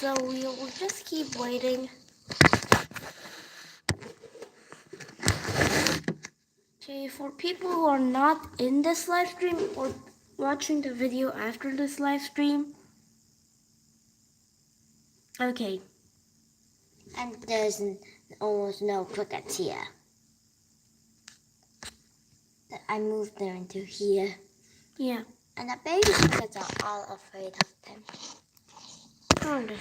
So we'll just keep waiting. Okay, for people who are not in this live stream or watching the video after this live stream. Okay. And there's almost no crickets here. I moved them into here. Yeah. And the baby crickets are all afraid of them. Are they?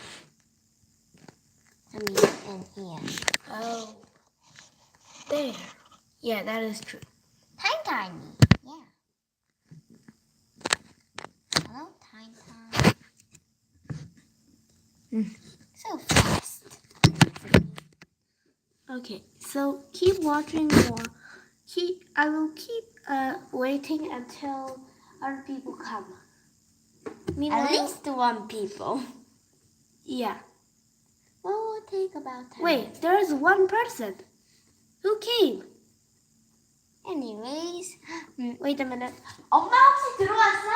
I mean, in here. Oh. There. Yeah, that is true. Tiny. Yeah. Hello, Tiny. So fast. Okay, so keep watching more. I will keep waiting until other people come. Meanwhile, At least one people. Yeah. What will take about 10 Wait, there is one person. Who came? Anyways. Wait a minute. 엄마 혹시 들어왔어?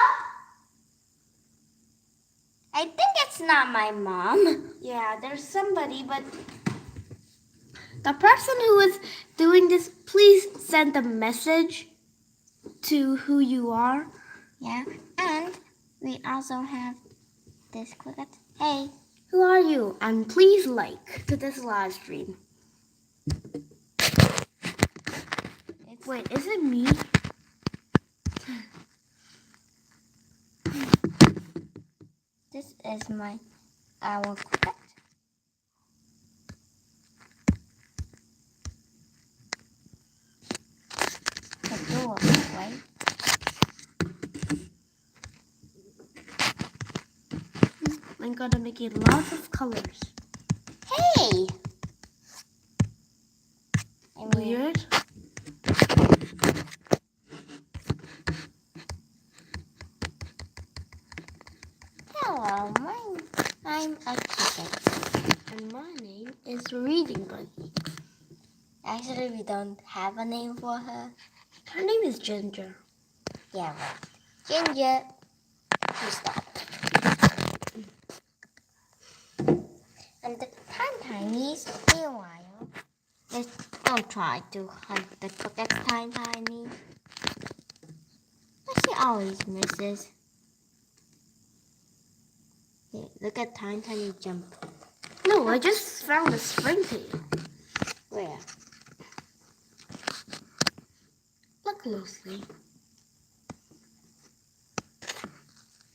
I think it's not my mom. Yeah, there's somebody, but the person who is doing this, please send a message to who you are. Yeah, and we also have this cricket. Hey. Who are you? And please like to this live stream. Wait, is it me? This is our cricket. The door, right? I'm gonna make it lots of colors. Hey! Weird. Hello, I'm a cricket. And my name is Reading Bunny. Actually, we don't have a name for her. Her name is Ginger. Yeah, right. Ginger. You stop. And the Tinies, meanwhile, don't try to hunt the crickets, Tiny. But she always misses. Okay, look at Tiny jump. No, I just found a springtail. Where? Look closely.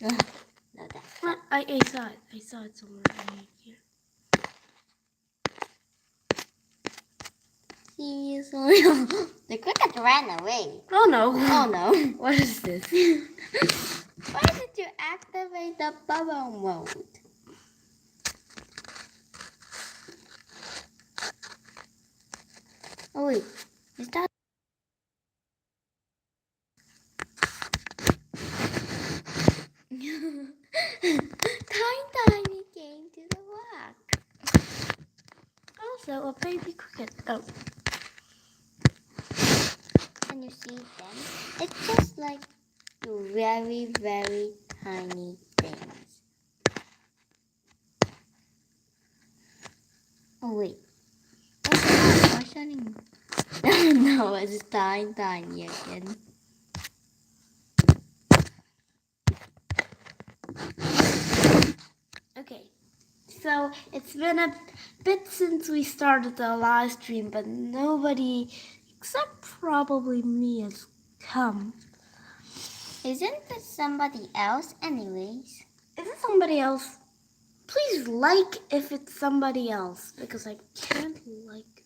No, that. I saw it. I saw it somewhere right here. Seriously? The cricket ran away. Oh no. Oh no. What is this? Why did you activate the bubble mode? Oh wait, is that? Tiny came to the rock. Also, a baby cricket. Oh. Can you see them? It's just like very, very tiny things. Oh wait. What's shining? No, it's tiny again. Okay. So it's been a bit since we started the live stream, but nobody except probably me has come. Isn't this somebody else anyways? Is it somebody else? Please like if it's somebody else, because I can't like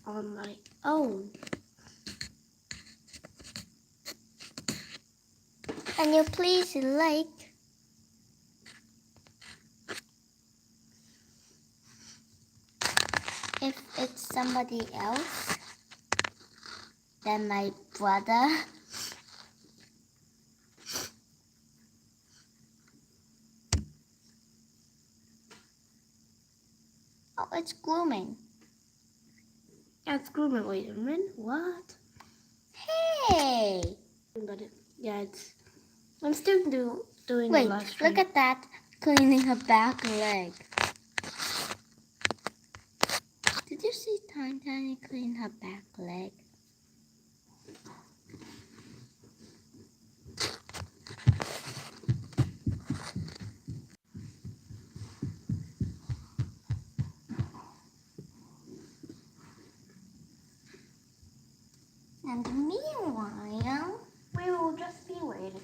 on my own. Can you please like? If it's somebody else than my brother. Oh, it's grooming. That's grooming. Wait a minute. What? Hey! But it's. I'm still doing Wait, the live stream. look at that. Cleaning her back leg. Tiny clean her back leg. And meanwhile, We will just be waiting.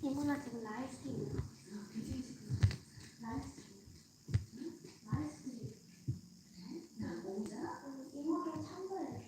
이모한테 live stream. live stream. live stream. 이모도 참고해.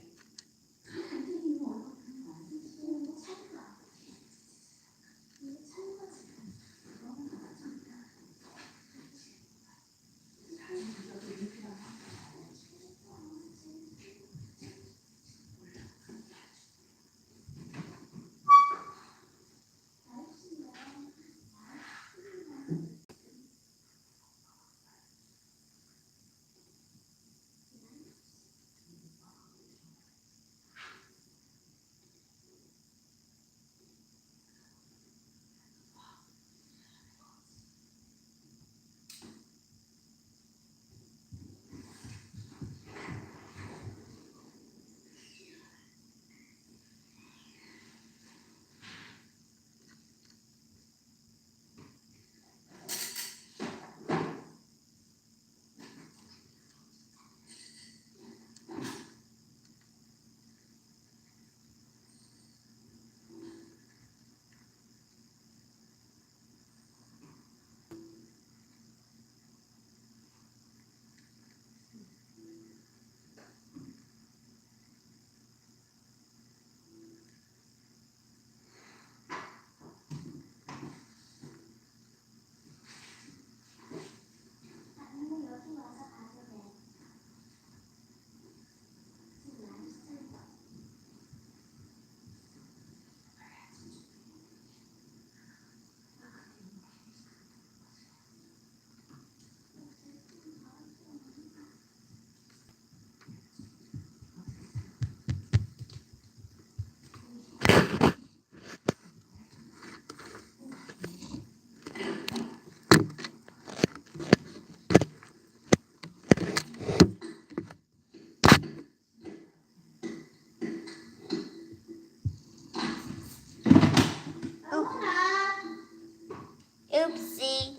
oopsie.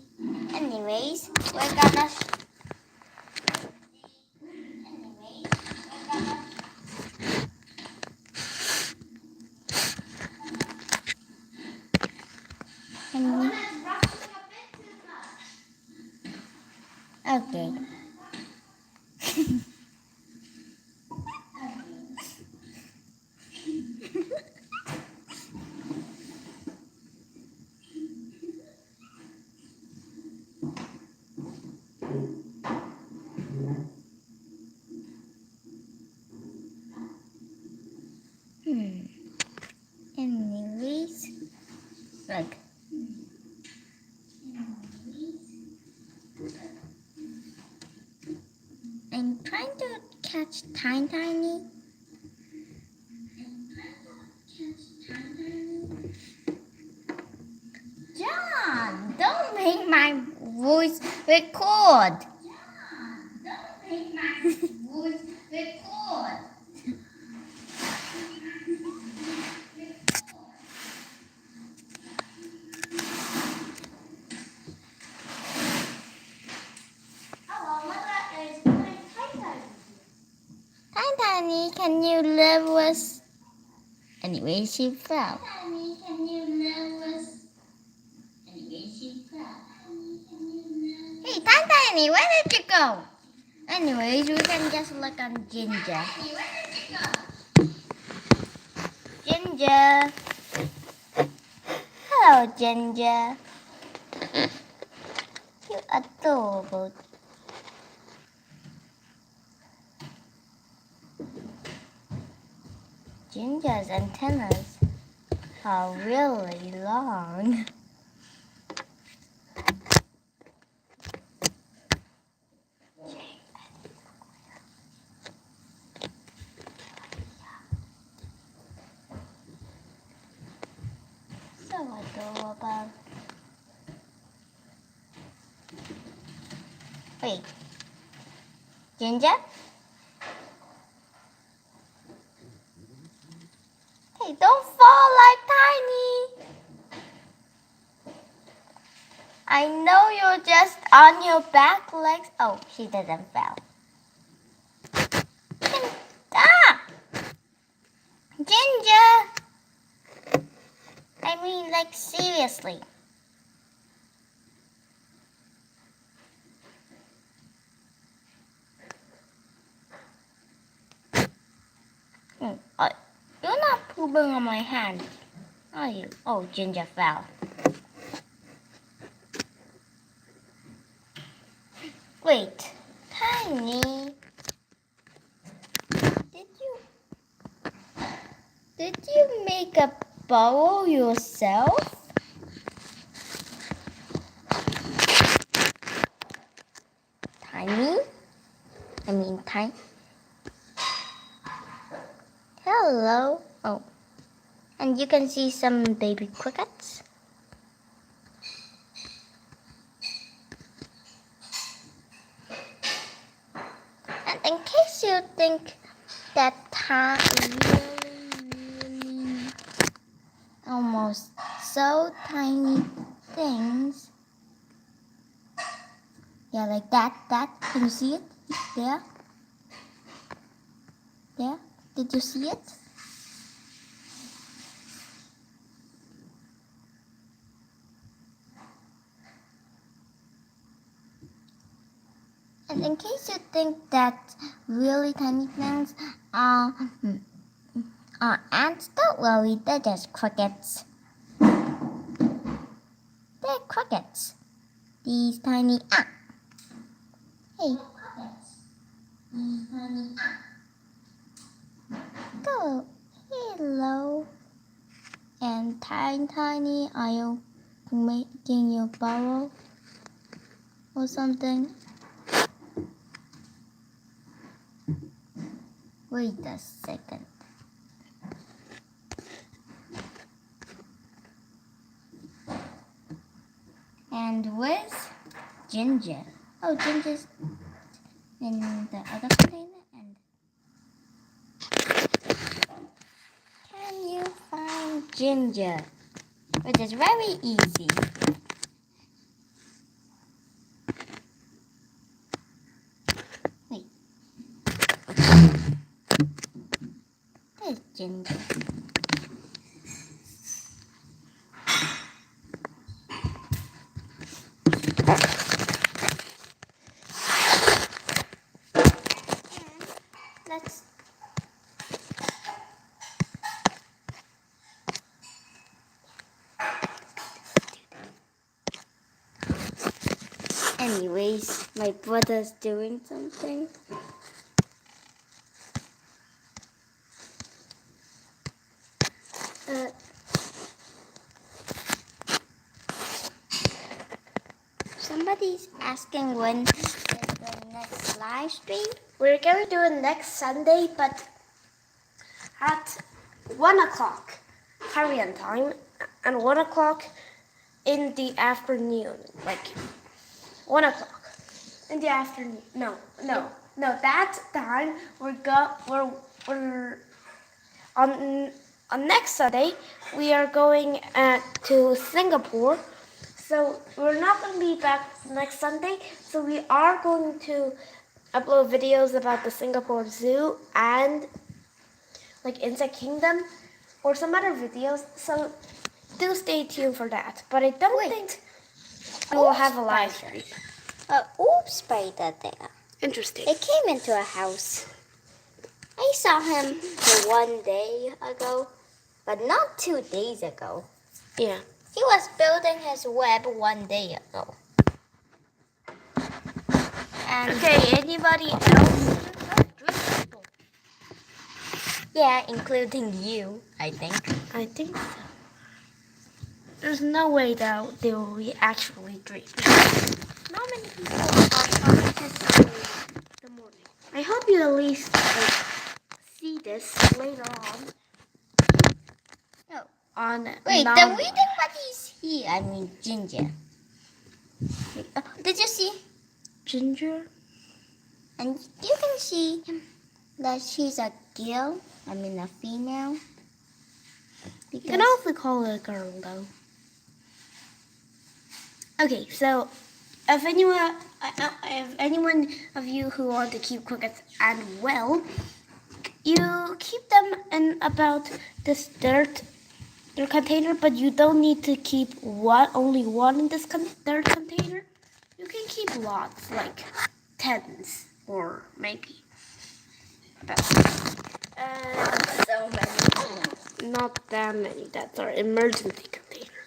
Anyways, we're gonna. Okay. Anyways, look. I'm trying to catch Tiny. John, don't make my voice record. Don't make my voice record. Tiny, can you live with? Anyway, she fell. Tiny, can you live with? Anyway, she fell. Hey, Tiny, where did you go? Anyways, we can just look on Ginger. Ginger. Hello, Ginger. You're adorable. Ginger's antennas are really long. So adorable. Wait, Ginger? Hey, don't fall like Tiny. I know you're just on your back legs. Oh, she didn't fall. Ah! Ginger! I mean, like, seriously. You're not pooping on my hand, are you? Oh, Ginger fell. Wait, Tiny, did you make a bowl yourself? Tiny? Tiny. Hello. Oh, and you can see some baby crickets. And in case you think that really almost so tiny things, yeah, like that, can you see it? There? There? Did you see it? And in case you think that really tiny things are ants, don't worry, they're just crickets. They're crickets. These tiny Hey. These tiny Go. Hello. And Tiny, are you making your burrow or something? Wait a second. And where's Ginger? Oh, Ginger's in the other container. And can you find Ginger? Which is very easy. Wait. There's Ginger. Let's Anyways, my brother's doing something. Somebody's asking when is the next live stream? We're going to do it next Sunday, but at 1 o'clock Korean time and 1 o'clock in the afternoon. Like 1 o'clock in the afternoon. No. That time we're on next Sunday we are going to Singapore. So we're not going to be back next Sunday. So we are going to upload videos about the Singapore Zoo and like Insect Kingdom or some other videos. So do stay tuned for that. But I don't think we will have a live stream. Spider there. Interesting. It came into a house. I saw him 1 day ago, but not 2 days ago. Yeah. He was building his web 1 day ago. And Okay, anybody else? yeah, including you, I think. I think so. There's no way that they will be actually dreaming. Not many people are participating in the morning. I hope you at least see this later on. No. Wait, the reading buddy's here. I mean, Ginger. Did you see? Ginger? And you can see that she's a girl. I mean, a female. You can also call it a girl, though. Okay, so if anyone of you who want to keep crickets and well, you keep them in about this dirt container, but you don't need to keep only one in this dirt container. You can keep lots, like tens or maybe about So many. not that many. That's our emergency container.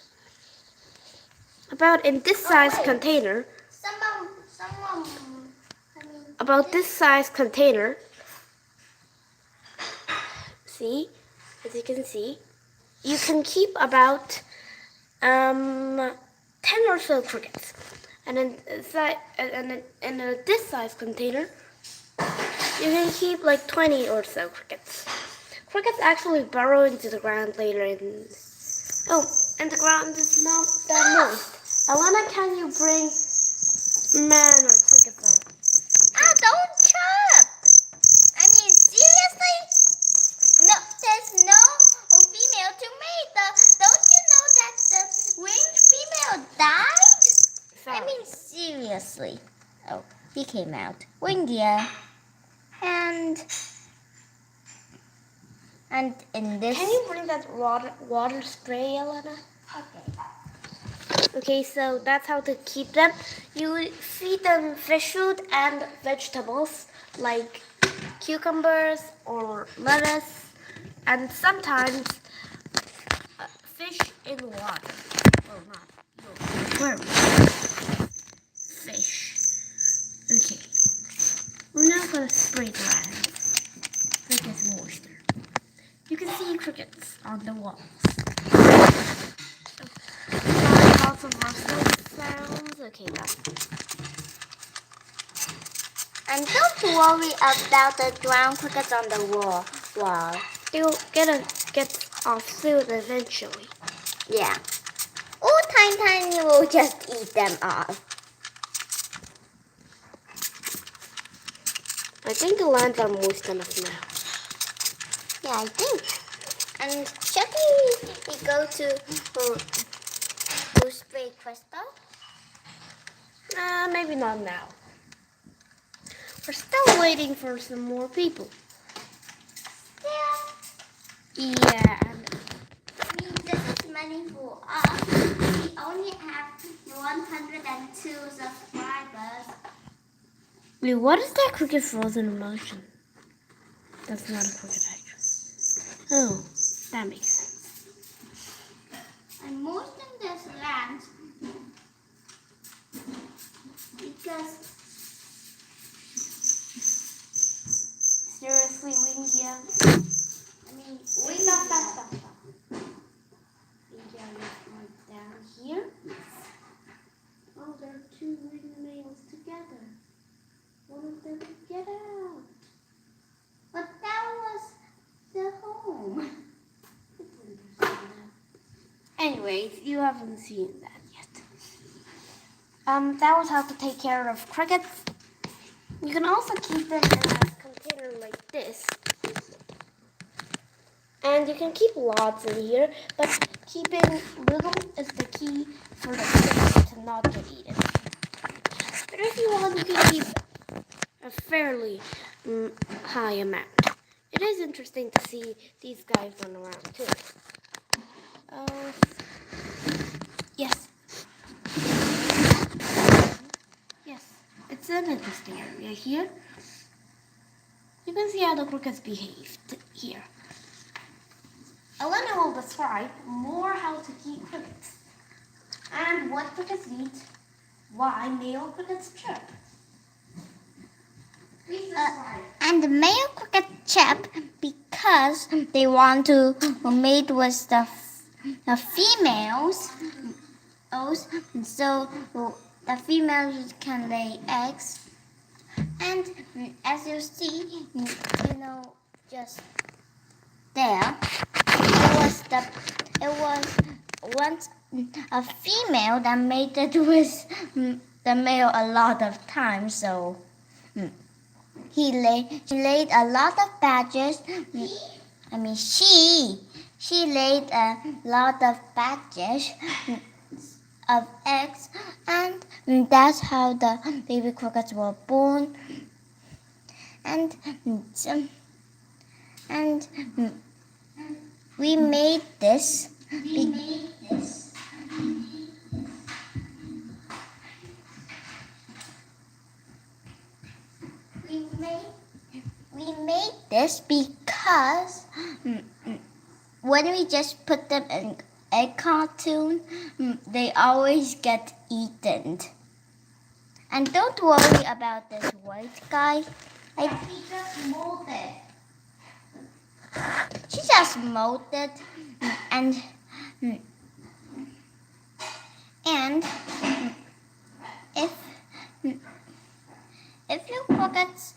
About in this size container. About this size container. See, as you can see, you can keep about 10 or so crickets. And in this size container, you can keep like 20 or so crickets. Crickets actually burrow into the ground later and the ground is not that moist. Alana, can you bring man or crickets out? Don't chirp! I mean, seriously? No, there's no female to mate. Don't you know that the winged female died? Sorry. I mean, seriously. Oh, he came out. Windia. And in this... Can you bring that water spray, Alana? Okay. Okay, so that's how to keep them. You feed them fish food and vegetables like cucumbers or lettuce, and sometimes fish in water. Well, not worms. Fish. Okay. We're now going to spray it around. So it gets moisture. You can see crickets on the walls. Lots of rustling sounds. Okay, that's And don't worry about the ground crickets on the wall. They'll get off soon eventually. Yeah. Or Tiny will just eat them off. I think the lands are moist enough now. Yeah, I think. And should we go to spray crystal? Maybe not now. We're still waiting for some more people. Yeah, and I mean, this is money for us. We only have 102 subscribers. wait, what is that cricket frozen in motion? That's not a cricket actually. Oh, that makes sense. And most of this land because Seriously, Wingia? I mean Stop. Wingia is right down here. Oh, there are two windmills together. One of them could get out. but that was the home. Anyways, you haven't seen that yet. That was how to take care of crickets. You can also keep them in a container like this. And you can keep lots in here, but keeping little is the key for the crickets to not get eaten. But if you want, you can keep a fairly high amount. It is interesting to see these guys run around too. Yes. Yes, it's an interesting area here. You can see how the crickets behaved here. Elena will describe more how to keep crickets and what crickets eat, why male crickets chirp. Please describe. And the male cricket chirp because they want to mate with the females. So the females can lay eggs. And as you see, just there, it was once a female that mated with the male a lot of times. So he laid a lot of badgers. She She laid a lot of batches of eggs, and that's how the baby crickets were born. And and we made this. We made this because when we just put them in egg cartoon, they always get eaten. And don't worry about this white guy. He just molded. She just molded, and and if you forget,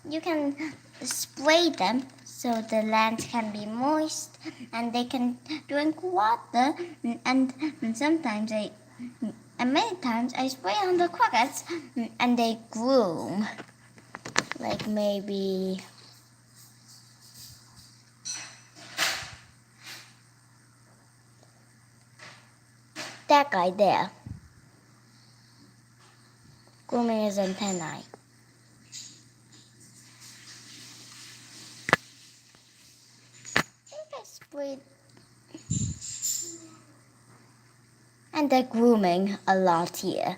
you can spray them so the land can be moist and they can drink water. And sometimes and many times I spray on the crickets and they groom. Like maybe that guy there. Grooming his antennae. I sprayed. And they're grooming a lot here.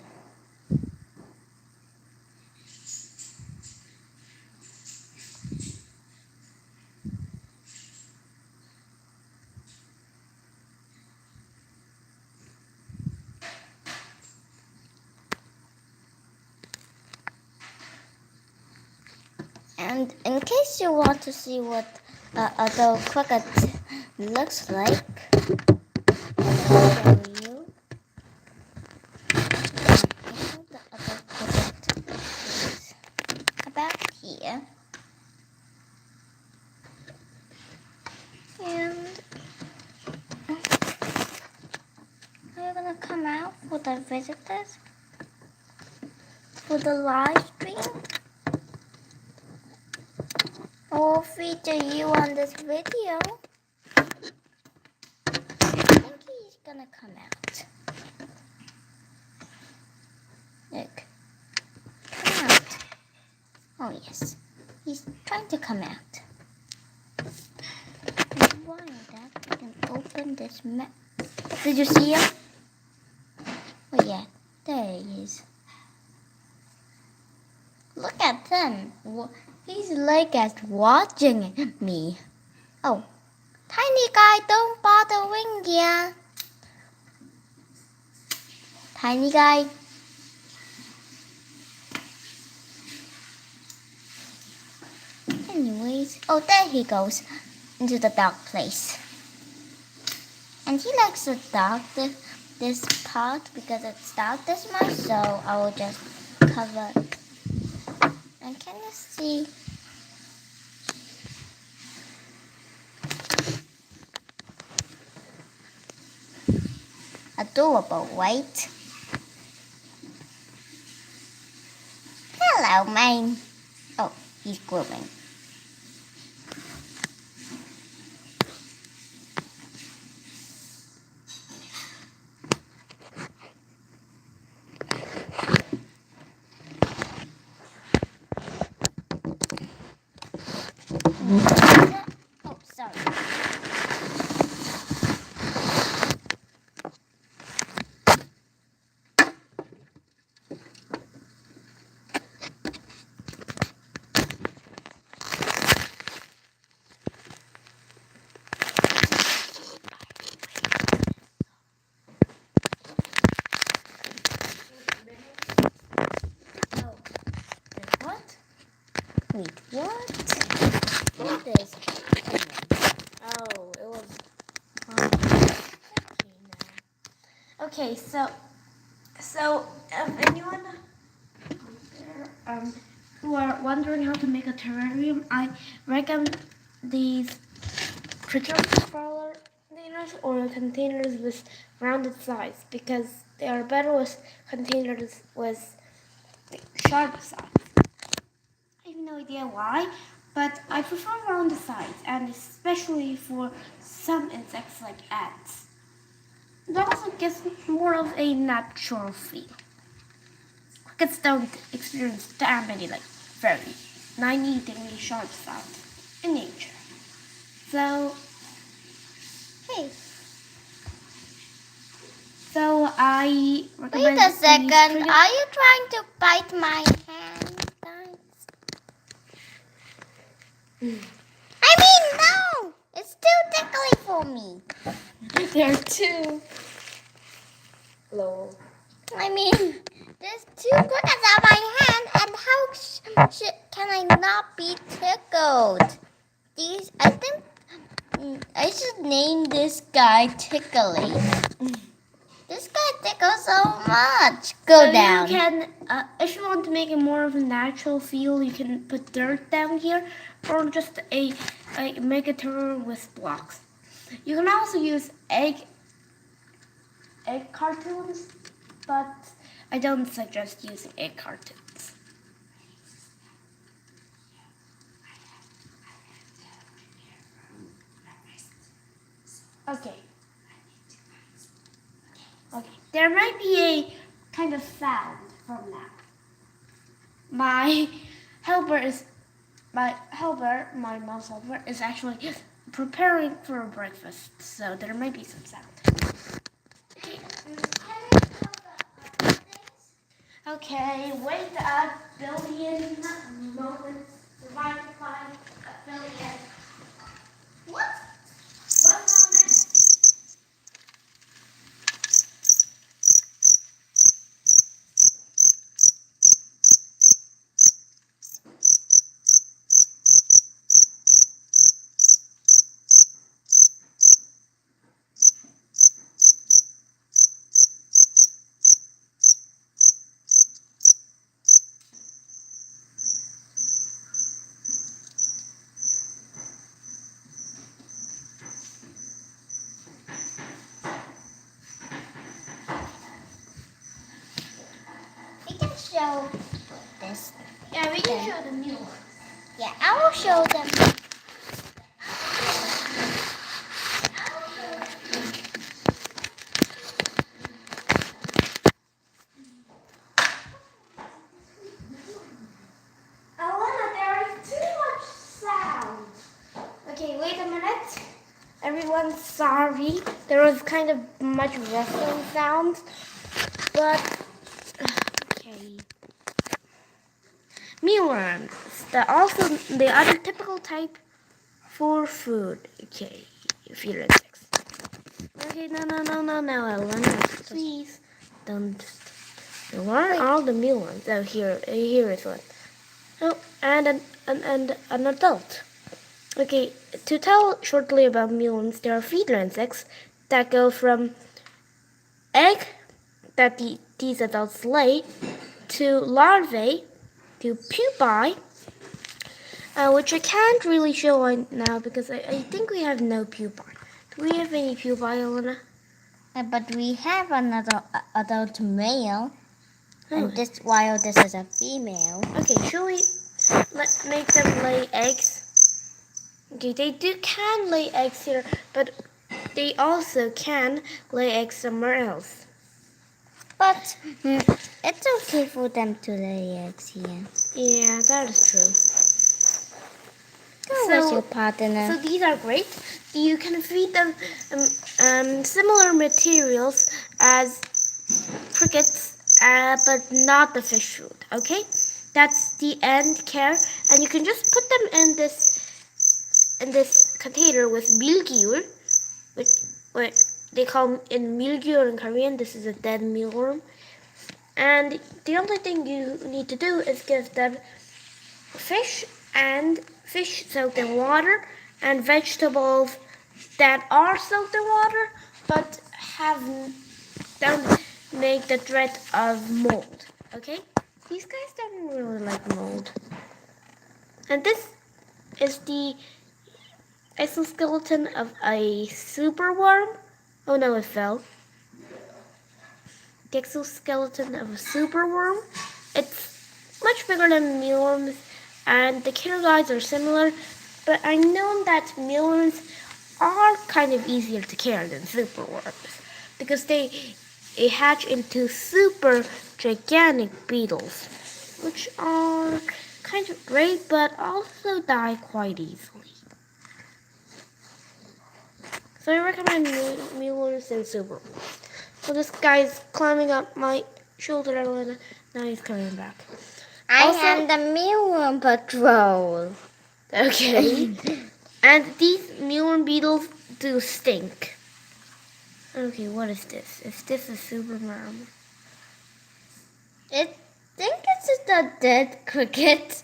And in case you want to see what the cricket looks like, I'll show you. I think the other cricket is about here. And are you gonna come out for the visitors? For the live stream? Or feature you on this video? I think he's gonna come out. Look. Come out. Oh yes. He's trying to come out. And while that, we can open this map. Did you see him? Oh yeah, there he is. Look at him. He's like at watching me. Oh, tiny guy, don't bother ring ya. Tiny guy. Anyways, oh there he goes into the dark place. And he likes the dark this part because it's dark this much, so I will just cover. And can you see? Adorable, right? Hello, mine. Oh, he's grooming. Oh, sorry. Wait, what? What is happening? Oh, it was. Okay, so if anyone who are wondering how to make a terrarium, I recommend these critter crawler containers or containers with rounded sides because they are better with containers with sharp sides. I have no idea why, but I prefer around the sides, and especially for some insects like ants. It also gives more of a natural feel. Crickets don't experience that many like very 90-degree sharp sounds in nature. So Hey, I wait recommend a these second. crickets. Are you trying to bite my hand, guys? I mean, no! It's too tickly for me. They're too low. I mean, there's two crickets on my hand, and how can I not be tickled? These, I think, I should name this guy Tickly. This guy tickles so much. Go down. You can, if you want to make it more of a natural feel, you can put dirt down here, or just make a turn with blocks. You can also use egg cartoons, but I don't suggest using egg cartoons. Okay. Okay. There might be a kind of sound from that. My my mom's helper is actually preparing for breakfast, so there might be some sound. Okay, wait a billion moments. Divide by a billion. What? One moment. We can show this. Yeah, we can show the new one. Yeah, I will show them. Elena, there is too much sound. Okay, wait a minute. Everyone's sorry. There was kind of much rustling sounds, but okay. Mealworms, also the other typical type for food. Okay, feeder insects. Okay, no, Elena, please don't. Where are all the mealworms? Oh, here is one. Oh, and an adult. Okay, to tell shortly about mealworms, there are feeder insects that go from egg that these adults lay to larvae to pupae, which I can't really show right now because I think we have no pupae. Do we have any pupae, Elena? But we have another adult male, Oh. and while this is a female. Okay, shall we make them lay eggs? Okay, they can lay eggs here, but they also can lay eggs somewhere else. But it's okay for them to lay eggs here. Yeah, that is true. Go with your partner. So these are great. You can feed them similar materials as crickets, but not the fish food. Okay, that's the end care, and you can just put them in this container with mealgyur, which they call in mealgyur in Korean. This is a dead mealworm, and the only thing you need to do is give them fish soaked in water and vegetables that are soaked in water but don't make the threat of mold. Okay? These guys don't really like mold. And this is the exoskeleton of a superworm. Oh no, it fell. The exoskeleton of a superworm. It's much bigger than mealworms, and the killer guys are similar, but I know that mealworms are kind of easier to care than superworms because they hatch into super gigantic beetles, which are kind of great but also die quite easily. So I recommend mealworms and superworms. So this guy's climbing up my shoulder and now he's coming back. I Also- am the mealworm patrol. Okay. And these mealworm beetles do stink. Okay, what is this? Is this a superworm? I think it's just a dead cricket.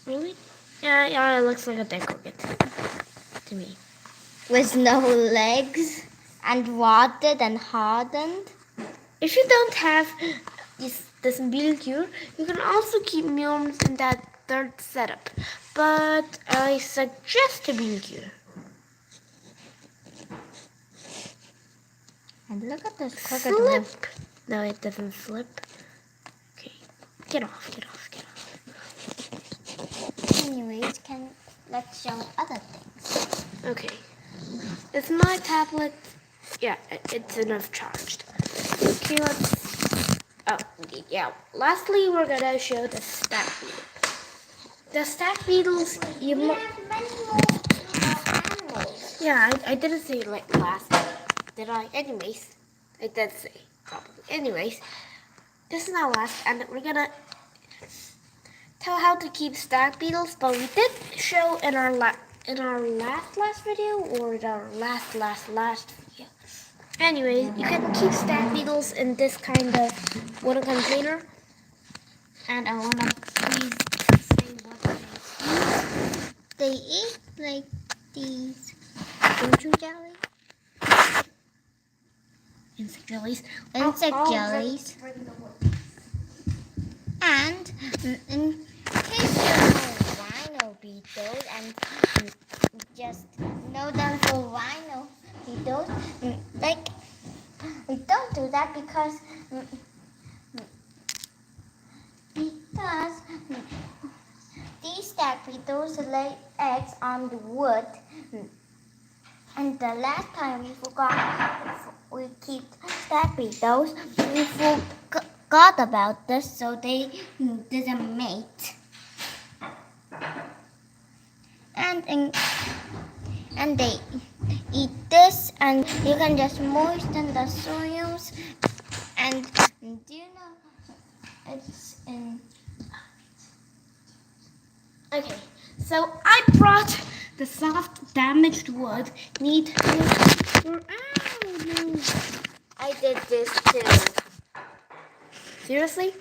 Really? Yeah, it looks like a dead cricket to me. With no legs and rotted and hardened. If you don't have this beetle cure, you can also keep mealworms in that third setup. But I suggest a beetle cure. And look at this cricket. Slip. No, it doesn't slip. Okay. Get off. Anyways, let's show other things. Okay. Is my tablet? Yeah, it's enough charged. Okay, let's. Oh, yeah. Lastly, we're gonna show the stack beetle. The stack beetles, you We mo- have many more animals. Yeah, I didn't say like last, did I? Anyways, I did say probably. Anyways, this is our last, and we're gonna tell how to keep stack beetles. But we did show in our last video or our last video. Anyways, you can keep stack beetles in this kind of wooden container, and I wanna please say what they eat. They eat like these choo jelly. Insect jellies. Insect Oh, jellies. bring the wood. And in case you know rhino beetles and just know them for rhino beetles, like we don't do that because these stack beetles lay eggs on the wood. And the last time we forgot we keep stack beetles, we forgot about this, so they didn't mate. And they eat this, and you can just moisten the soils. And do you know it's in? Okay, so I brought the soft damaged wood. Need to. Ow, no. I did this too. Seriously?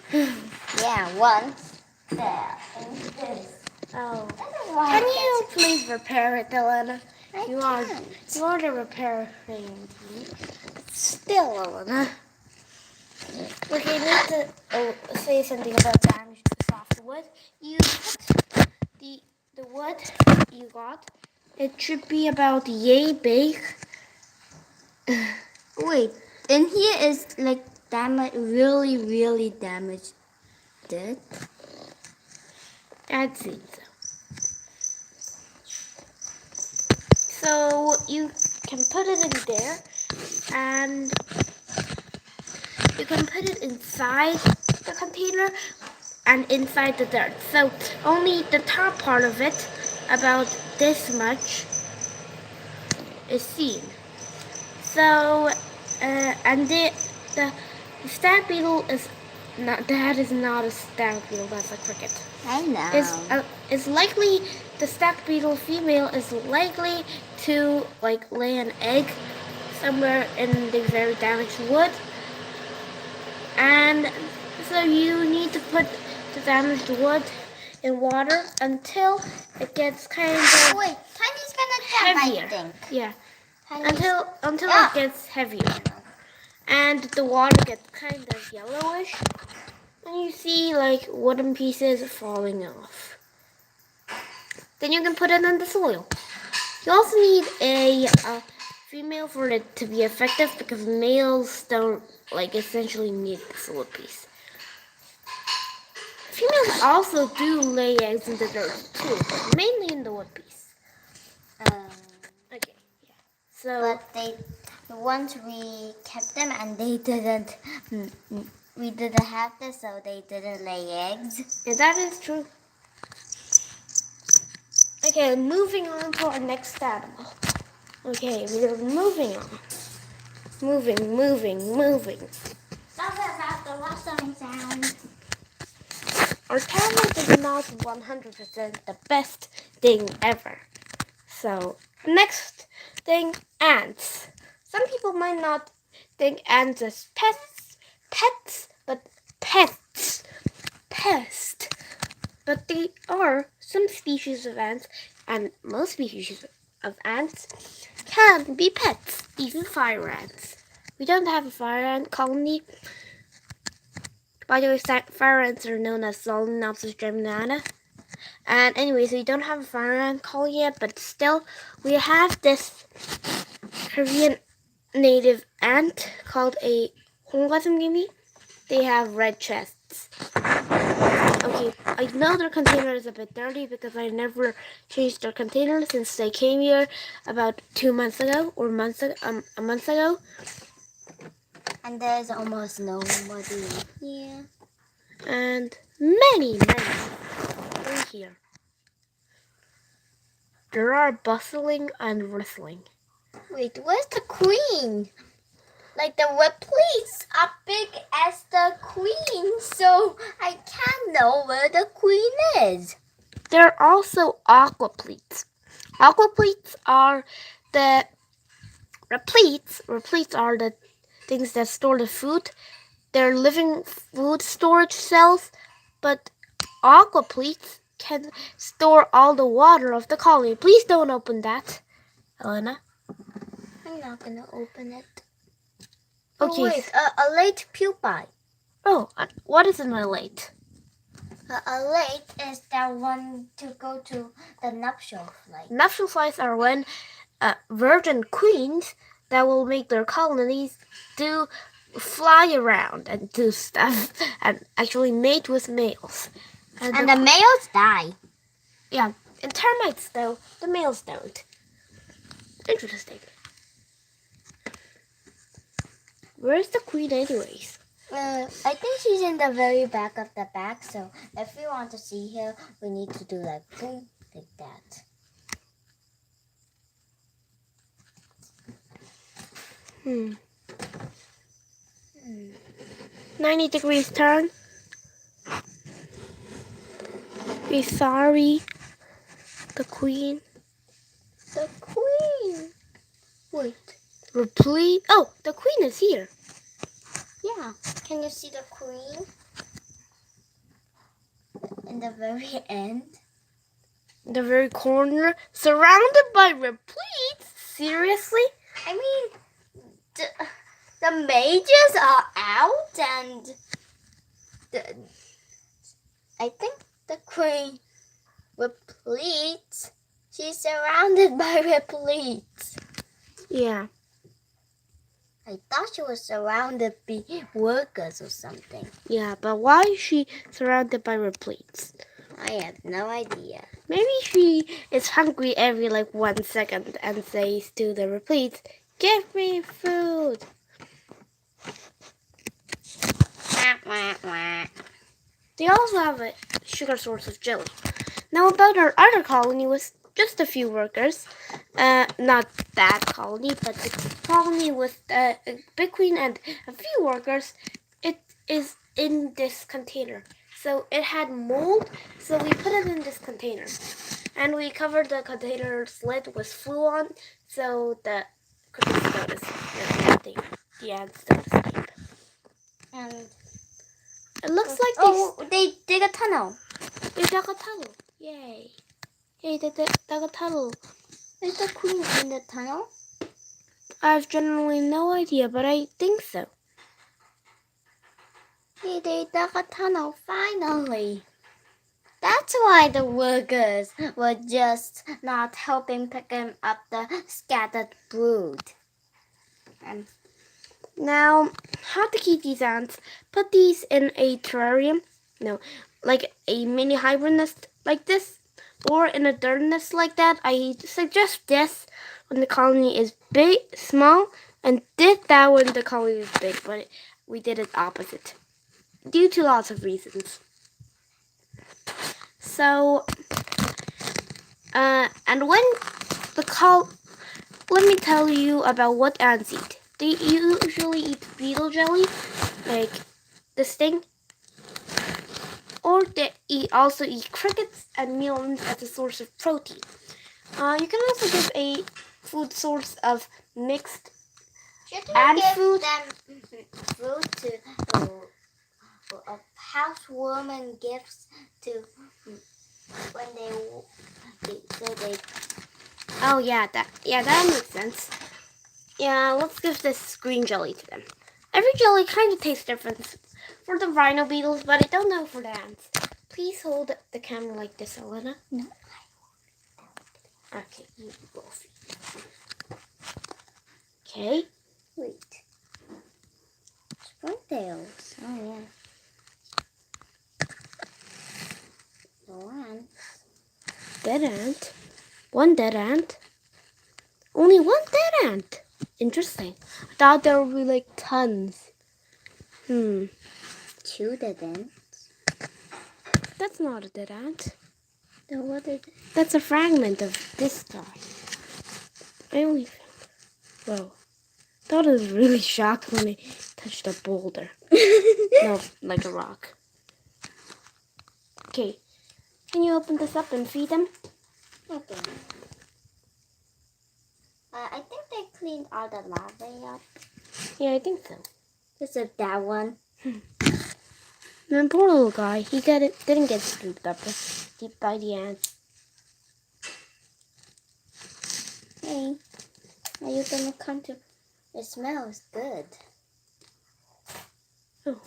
Yeah, once. There. And this. Oh. This is why Can you please repair it, Elena? I You are can't. the repair thing. Still, Elena. Okay, I need to say something about damaged softwood. You put the wood you got. It should be about yay big. Wait, and here is like really, really damaged. It. I'd say so. So you can put it in there, and you can put it inside the container and inside the dirt. So only the top part of it, about this much, is seen. So, and the stag beetle is not. That is not a stag beetle. That's a cricket. I know. Is likely the stag beetle female is likely to like lay an egg somewhere in the very damaged wood, and so you need to put the damaged wood in water until it gets kind of Wait, Tiny's gonna jump, heavier. I think. Yeah, Tiny's- until Yeah. it gets heavier, and the water gets kind of yellowish, and you see like wooden pieces falling off. Then you can put it in the soil. You also need a female for it to be effective because males don't like essentially need the soil piece. Females also do lay eggs in the dirt too, but mainly in the wood piece. Okay, yeah. So, But once we kept them and they didn't, we didn't have this, so they didn't lay eggs. yeah, that is true. Okay, moving on to our next animal. Okay, we're moving on. Moving. That's about the rustling sound. Our camera is not 100% the best thing ever. So, next thing, ants. Some people might not think ants as pets, but pests. Pest. But they are some species of ants, and most species of ants can be pets, even fire ants. We don't have a fire ant colony. By the way, fire ants are known as Solenopsis germinata. And anyways, we don't have a fire ant colony yet, but still, we have this Korean native ant called a 홍가슴개미. They have red chests. Okay, I know their container is a bit dirty because I never changed their container since they came here about 2 months ago or a month ago. And there's almost nobody here. And many are here. There are bustling and rustling. Wait, where's the queen? Like the replies are big as the queen, so I can't know where the queen is. There are also aquapleats. Aquapleats are the repletes are the things that store the food. They're living food storage cells, but aquapleats can store all the water of the colony. Please don't open that, Elena. I'm not gonna open it. Okay. Oh, wait, a late pupae. Oh, what is an elate? A late is that one to go to the nuptial flight. Nuptial flights are when virgin queens that will make their colonies do fly around and do stuff and actually mate with males. And the males die. Yeah, in termites though, the males don't. Interesting. Where's the queen anyways? I think she's in the very back of the bag, so if we want to see her, we need to do like boom, like that. Hmm. 90 degrees turn. Be sorry. The queen. The queen! Wait. Replete. Oh, the queen is here. Yeah. Can you see the queen? In the very end? In the very corner, surrounded by repletes. Seriously? I mean, the mages are out and I think the queen repletes. She's surrounded by repletes. Yeah. I thought she was surrounded by workers or something. Yeah, but why is she surrounded by repletes? I have no idea. Maybe she is hungry every 1 second and says to the repletes, "Give me food." They also have a sugar source of jelly. Now about our other colony with just a few workers. Not that colony, but the colony with a big queen and a few workers. It is in this container. So it had mold, so we put it in this container. And we covered the container lid with Fluon, so the cookies don't escape. The ants don't escape. And It looks like they dig a tunnel. They dug a tunnel. Yay. Yay, they dug a tunnel. Is the queen in the tunnel? I have generally no idea, but I think so. Yeah, they dug a tunnel, finally. That's why the workers were just not helping picking up the scattered brood. And now, how to keep these ants? Put these in a terrarium. No, like a mini hybrid nest like this, or in a dirt nest like that, I suggest this when the colony is big, small, and did that when the colony is big, but we did it opposite due to lots of reasons. So, and when let me tell you about what ants eat. They usually eat beetle jelly, like this thing, or they also eat crickets and mealworms as a source of protein. You can also give a food source of mixed ant food. Them food to a housewarming gifts to when they. Oh yeah, that makes sense. Yeah, let's give this green jelly to them. Every jelly kind of tastes different for the rhino beetles, but I don't know for the ants. Please hold the camera like this, Elena. No. Okay, you will see. Okay. Wait. Springtails. Oh yeah. No ants. Dead ant. One dead ant. Only one dead ant. Interesting. I thought there would be like tons. 2 dead ants. That's not a dead ant. Then what is it? That's a fragment of this guy. I only found. Whoa. That was really shocked when I touched a boulder. No, like a rock. Okay. Can you open this up and feed them? Okay. I think they cleaned all the larvae up. Yeah, I think so. Just that one. And poor little guy, he didn't get scooped up deep by the ants. Hey, are you gonna come to? It smells good. Oh.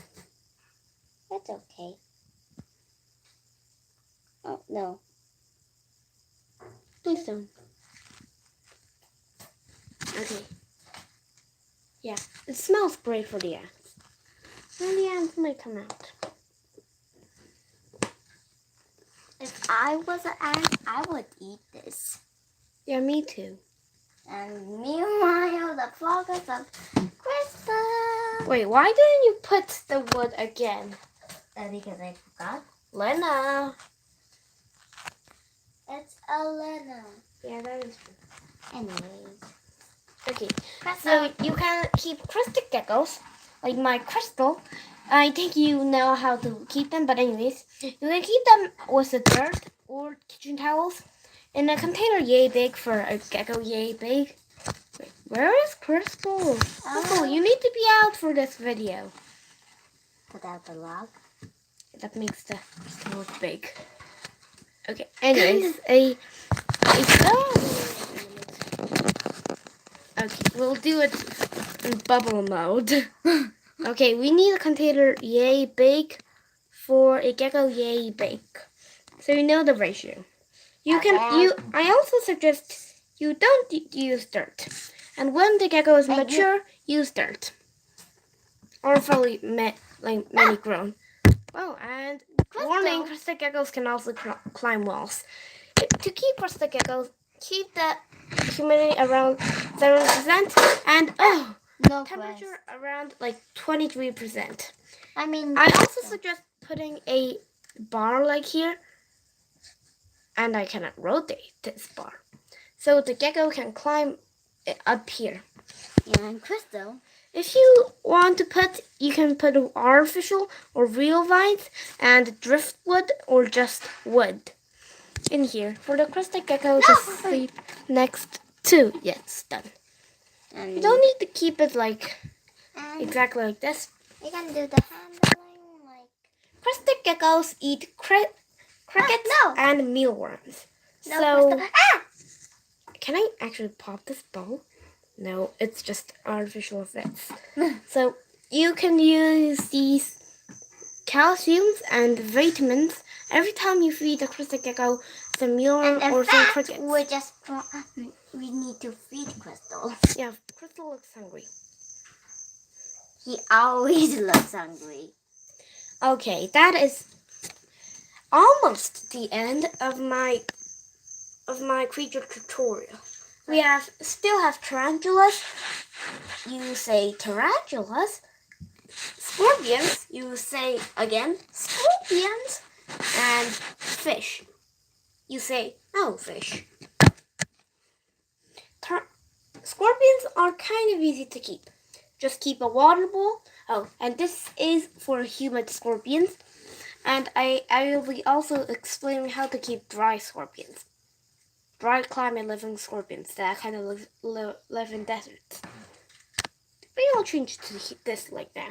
That's okay. Oh no. Please don't. Okay. Yeah, it smells great for the ants. And the ants might come out. If I was an ant, I would eat this. Yeah, me too. And meanwhile, the focus of Crystal. Wait, why didn't you put the wood again? Because I forgot. Lena. It's Elena. Yeah, that is true. Anyways. Okay, Crystal. so you can keep crystal geckos, like my crystal. I think you know how to keep them, but anyways, you can keep them with the dirt or kitchen towels in a container yay big for a gecko yay big. Wait, where is Crystal? Crystal, you need to be out for this video. Put out the log. That makes the crystal look big. Okay, anyways, okay, we'll do it in bubble mode. Okay, we need a container yay big for a gecko yay big. So you know the ratio. I also suggest you don't use dirt. And when the gecko is mature, use dirt. Or fully many grown. Oh, and warning, crested geckos can also climb walls. To keep crested geckos, keep the humidity around 0% and No temperature around like 23%. I also suggest putting a bar like here, and I cannot rotate this bar, so the gecko can climb up here. And Crystal. If you want to you can put artificial or real vines and driftwood or just wood in here for the crested gecko to sleep next to. Yes, done. And You don't need to keep it like exactly like this. You can do the handling like. Crested geckos eat crickets and mealworms. Can I actually pop this ball? No, it's just artificial effects. So you can use these calciums and vitamins every time you feed a crested gecko some mealworm or some crickets. We need to feed Crystal. Yeah, Crystal looks hungry. He always looks hungry. Okay, that is almost the end of my creature tutorial. We still have tarantulas. You say tarantulas. Scorpions. You say again scorpions. And fish. You say no fish. Scorpions are kind of easy to keep. Just keep a water bowl. Oh, and this is for humid scorpions. And I will be also explaining how to keep dry scorpions. Dry climate living scorpions that kind of live in deserts. We will change to this like now.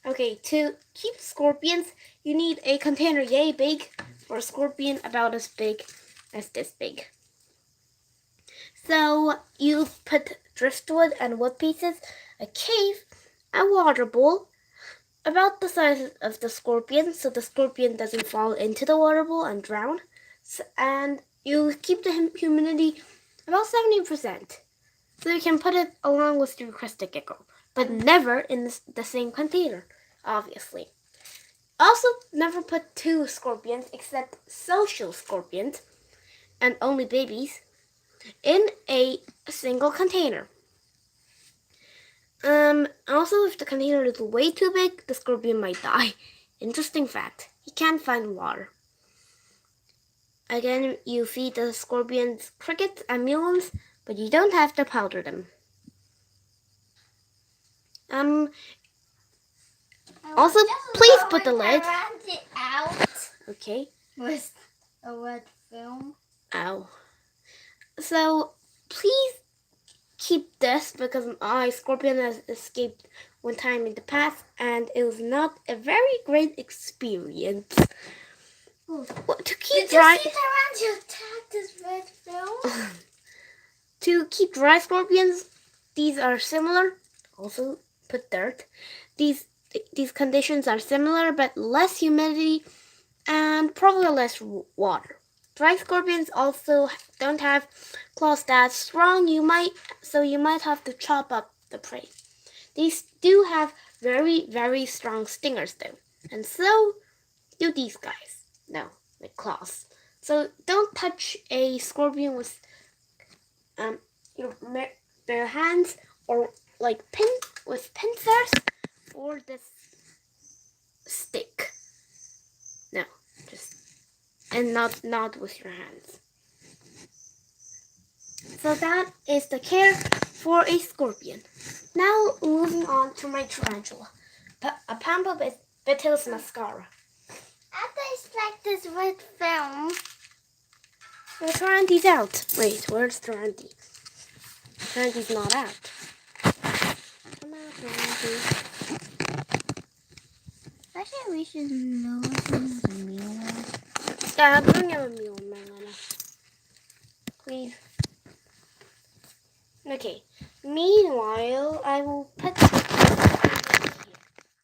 Okay, to keep scorpions, you need a container yay big for a scorpion about as big as this big. So you put driftwood and wood pieces, a cave, a water bowl, about the size of the scorpion, so the scorpion doesn't fall into the water bowl and drown. And you keep the humidity about 70%. So you can put it along with your crested gecko, but never in the same container, obviously. Also, never put two scorpions, except social scorpions, and only babies, in a single container. Also, if the container is way too big, the scorpion might die. Interesting fact, he can't find water. Again, you feed the scorpions crickets and melons, but you don't have to powder them. Also, please put the lid. I ran it out. Okay. With a red film. Ow. So, please keep this because my scorpion has escaped one time in the past and it was not a very great experience. Well, to keep Did you see tarantula attack this red film? To keep dry scorpions, these are similar. Also, put dirt. These conditions are similar, but less humidity and probably less water. Dry scorpions also don't have claws that strong. You might have to chop up the prey. These do have very, very strong stingers though, and so do these guys. No, with claws. So don't touch a scorpion with your bare hands or like with pincers or this stick. No, just and not with your hands. So that is the care for a scorpion. Now moving on to my tarantula, a Pambobetis muscara. I taste like this red film. The Taranti's out. Wait, where's Taranti? Taranti's not out. Come out, Taranti. I think we should lower him with a meal. Yeah, bring him a meal, Marlena. Please. Okay. Meanwhile, I will put here.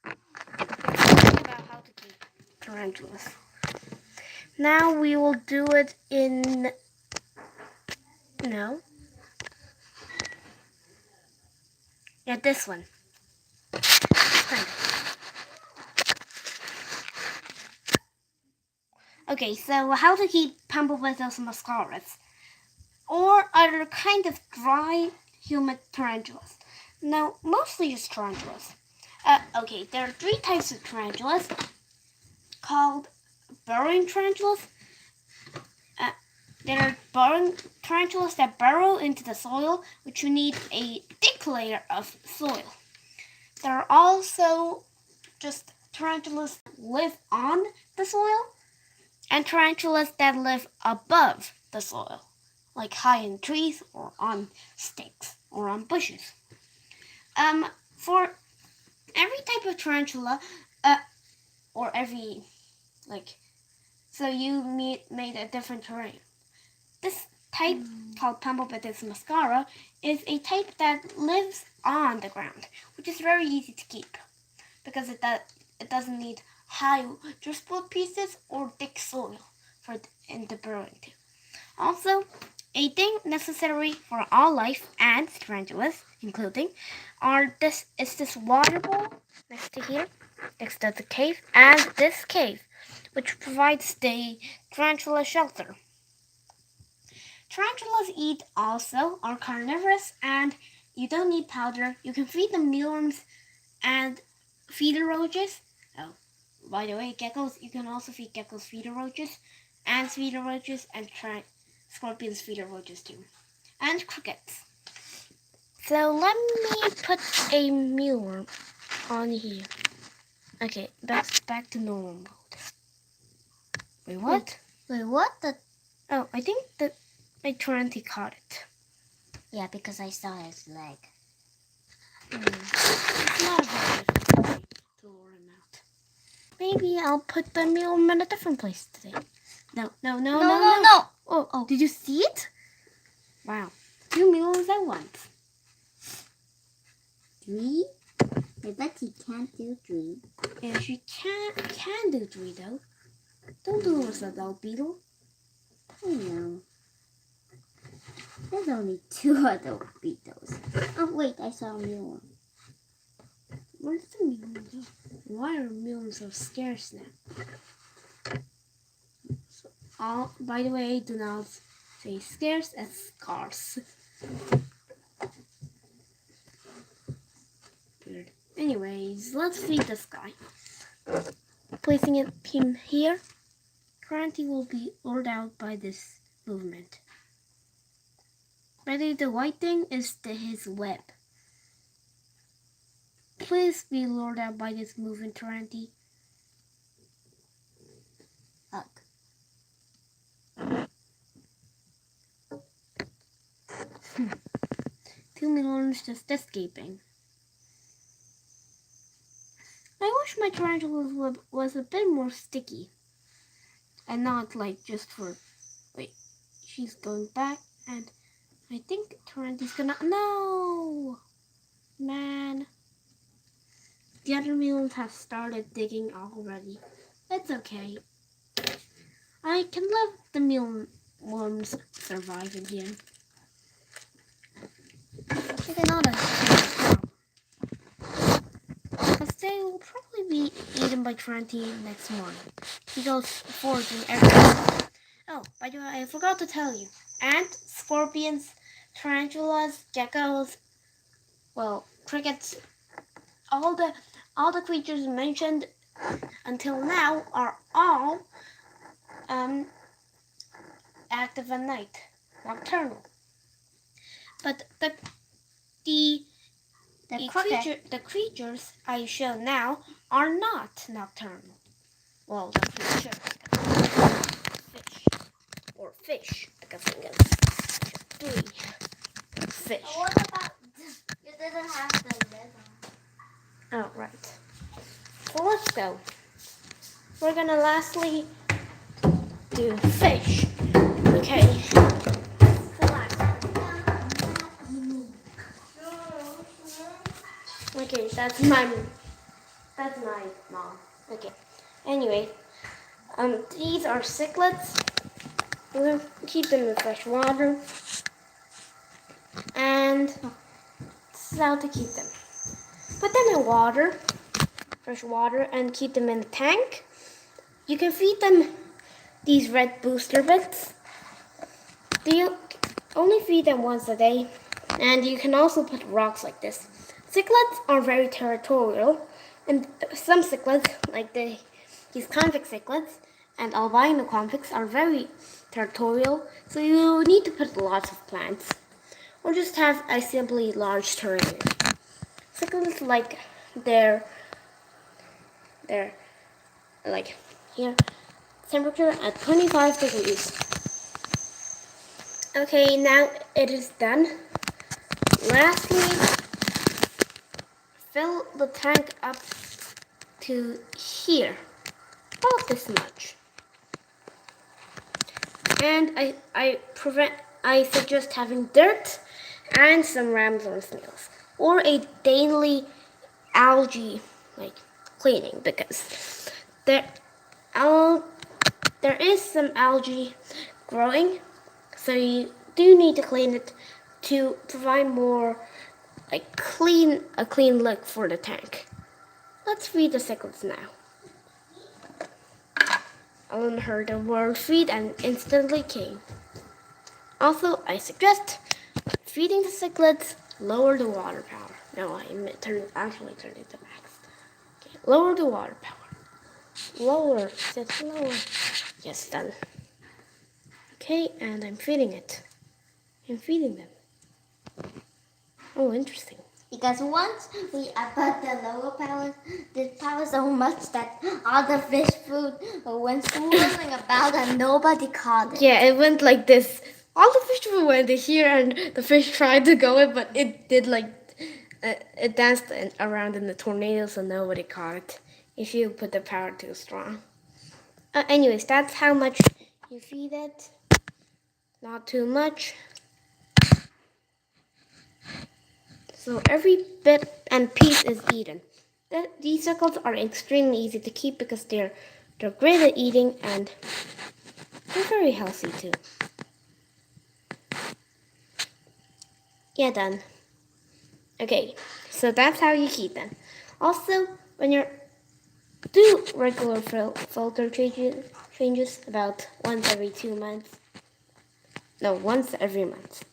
About how to keep tarantulas. Now we will do it in. No. Yeah, this one. Okay, so how to keep Pambobetis muscaras, or other kind of dry, humid tarantulas. Now, mostly just tarantulas. Okay, there are 3 types of tarantulas called burrowing tarantulas. There are burrowing tarantulas that burrow into the soil, which you need a thick layer of soil. There are also just tarantulas that live on the soil, and tarantulas that live above the soil, like high in trees or on sticks or on bushes. For every type of tarantula, or every, so you made a different terrain. This type, called Pambobetis muscara, is a type that lives on the ground, which is very easy to keep because it doesn't need high driftwood pieces or thick soil in the burrowing to. Also, a thing necessary for all life and tarantulas, including, is this water bowl next to here, next to the cave, and this cave, which provides the tarantula shelter. Tarantulas eat also are carnivorous, and you don't need powder. You can feed them mealworms and feeder roaches. Oh, by the way, geckos, you can also feed geckos feeder roaches, ants feeder roaches, and scorpions feeder roaches too, and crickets. So let me put a mealworm on here. Okay, back to normal mode. Wait, what? Wait, what? Oh, I think that my Taranti caught it. Yeah, because I saw his leg. It's not a very difficult way to lure him out. Maybe I'll put the mealworm in a different place today. No. Oh, did you see it? Wow, 2 mealworms at once. 3? I bet he can't do 3. Yeah, she can do 3 though. Don't do it with a dog beetle. I know. There's only 2 adult beetles. Oh wait, I saw a mealworm. Where's the mealworm go? Why are mealworms so scarce now? By the way, do not say scarce as scarce. Weird. Anyways, let's feed this guy. Placing him here, Taranti will be lured out by this movement. By the way, the white thing is his web. Please be lured out by this movement, Taranti. Ugh. Two mealworms just escaping. I wish my tarantula's web was a bit more sticky. And not like just for... Wait, she's going back and I think Taranti's gonna... No! Man. The other mealworms have started digging already. It's okay. I can let the mealworms survive in here. They're not a problem. Because they will probably be eaten by Taranti next morning. He goes foraging every day. Oh, by the way, I forgot to tell you. Ants, scorpions, tarantulas, geckos, well, crickets, all the creatures mentioned until now are all active at night, nocturnal. But the creatures I show now are not nocturnal. Well, the creatures, fish, because I'm gonna show 3 fish. What about you didn't have the lid on? Oh, right. So let's go. We're gonna lastly do fish. Okay. Okay, that's my mom. Okay. Anyway, these are cichlids. We're gonna keep them in fresh water, and this is how to keep them. Put them in water, fresh water, and keep them in a tank. You can feed them these red booster bits. You only feed them once a day, and you can also put rocks like this. Cichlids are very territorial, and some cichlids, like these convict cichlids and albino convicts, are very territorial, so you need to put lots of plants, or just have a simply large terrarium. Cichlids like their like here temperature at 25 degrees. Okay, now it is done. Lastly, fill the tank up to here, about this much. And I suggest having dirt and some ramblers snails, or a daily algae cleaning, because there is some algae growing, so you do need to clean it to provide more a clean look for the tank. Let's feed the cichlids now. Ellen heard the word feed and instantly came. Also, I suggest feeding the cichlids, lower the water power. No, actually turn it to max. Okay, lower the water power. Lower, sit lower. Yes, done. Okay, and I'm feeding it. I'm feeding them. Oh, interesting. Because once we put the lower power, the power so much that all the fish food went swirling about and nobody caught it. Yeah, it went like this. All the fish went here, and the fish tried to go it, but it did it danced around in the tornado, so nobody caught it. If you put the power too strong. Anyways, that's how much you feed it. Not too much. So every bit and piece is eaten. These circles are extremely easy to keep because they're great at eating and they're very healthy too. Yeah, done. Okay, so that's how you keep them. Also, when you do regular filter changes about once every 2 months. No, once every month.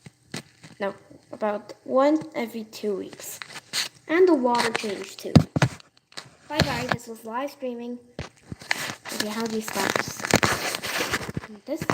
No, about once every 2 weeks. And the water change too. Bye bye, this was live streaming. Okay, how do you stop this?